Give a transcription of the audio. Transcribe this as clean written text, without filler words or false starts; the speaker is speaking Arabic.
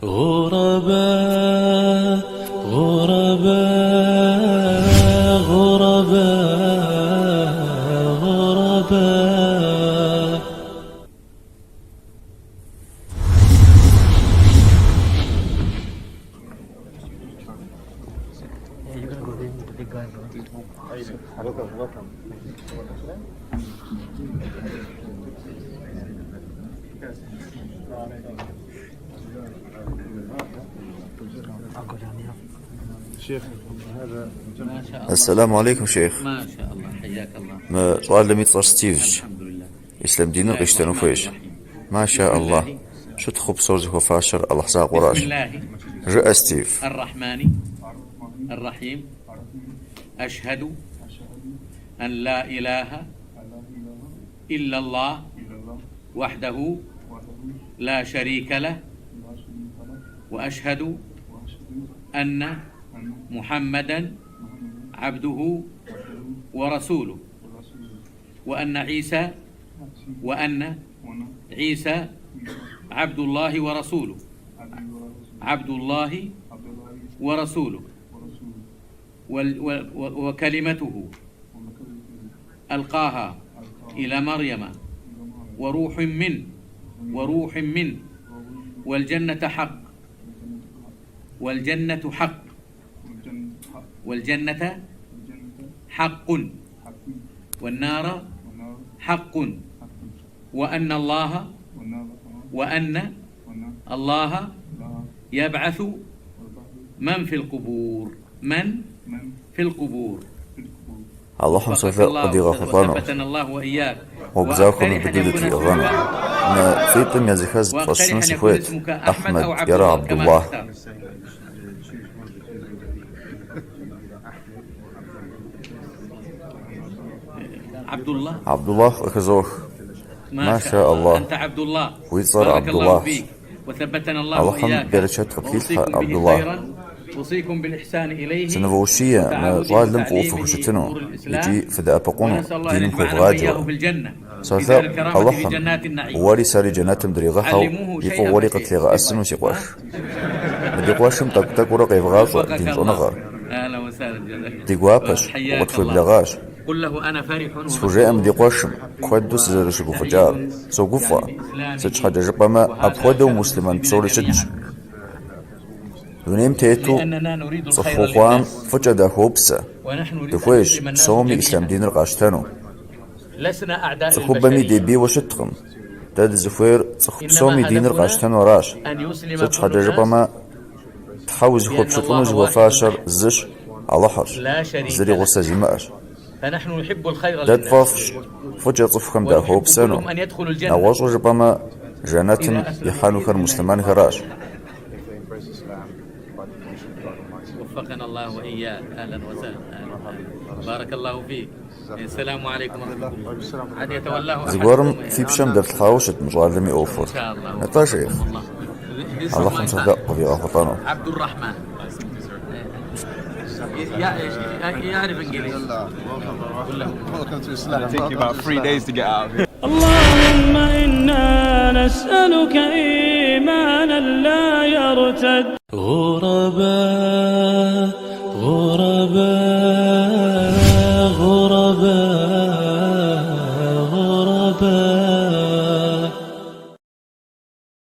غرباء غرباء غرباء غرباء. السلام عليكم شيخ. ما شاء الله، حياك الله. ما سؤال لم يتصرستيفش الحمد لله. إسلام دين القشتانو فيش. ما شاء الله. شو تخب صورزك وفاشر الله ساق بسم وراش. الله جاء ستيف. الرحمن الرحيم. أشهد أن لا إله إلا الله وحده لا شريك له، وأشهد أن محمدا عبده ورسوله، وأن عيسى عبد الله ورسوله، عبد الله ورسوله، وكلمته ألقاها إلى مريم وروح منه، والجنة حق، والجنة حق، والنار حق، وأن الله يبعث من في القبور. اللهم صل قدي غفرنا وثبتنا الله وإياك. وجزاكم بدلتي أغانا. ما فيتم يزخز تصنع سفويت أحمد يرى عبد الله. عبد الله أخزوخ. ما شاء الله. أنت عبد الله ويصير عبد الله. وثبتنا الله اللهم وإياك. برشت خفيف عبد الله. أوصيكم بالإحسان إليه. سنفوشية ما ظالم قوفه شتنو يجي فدا أبقونه دين مخغاجو سوثا اللهم واري ساري جنات مدريغا حو يقو واري قتليغا أسن وشيقواش مديقواشم تاك ورق يبغاطو دين صنغر أهلا وسهلا. ديقوابش وقتفو بلغاش قل له أنا فرح سفوجي مديقواشم كوادو سزرشقو فجار سوقوفا سج حاجة جبما أبخودو مسلمان بصوري سج ونيم تيتو صفوخوان فجدا هوبسا تفويش سومي إسلام دين القاشتانو لسنا أعداء صخوبامي دي بي وشتخم تاد زفوير سومي دين القاشتانو راش سج حاجة جبما تحاوز خوب شطنو جوا فاشر زش على حرش زري غصة زماش فنحن نحب الخير داد فافش فجأة صفكم دا هوبسانو نواجه جبما جانات يحانو كان مسلمان كراش. وفقنا الله وإياك. أهلا وسهلا. بارك الله فيك. السلام عليكم ورحمة الله. عاد يتولاه زغورم في بشم درت الخاوشت مجالمي أوفر إن شاء الله. نتاشيخ الله خمسة دقة في غفطانو. عبد الرحمن يعرف إنجليزي. It'll take you about 3 days to get out of here. اللهم إنا نسألك إيمانا لا يرتد.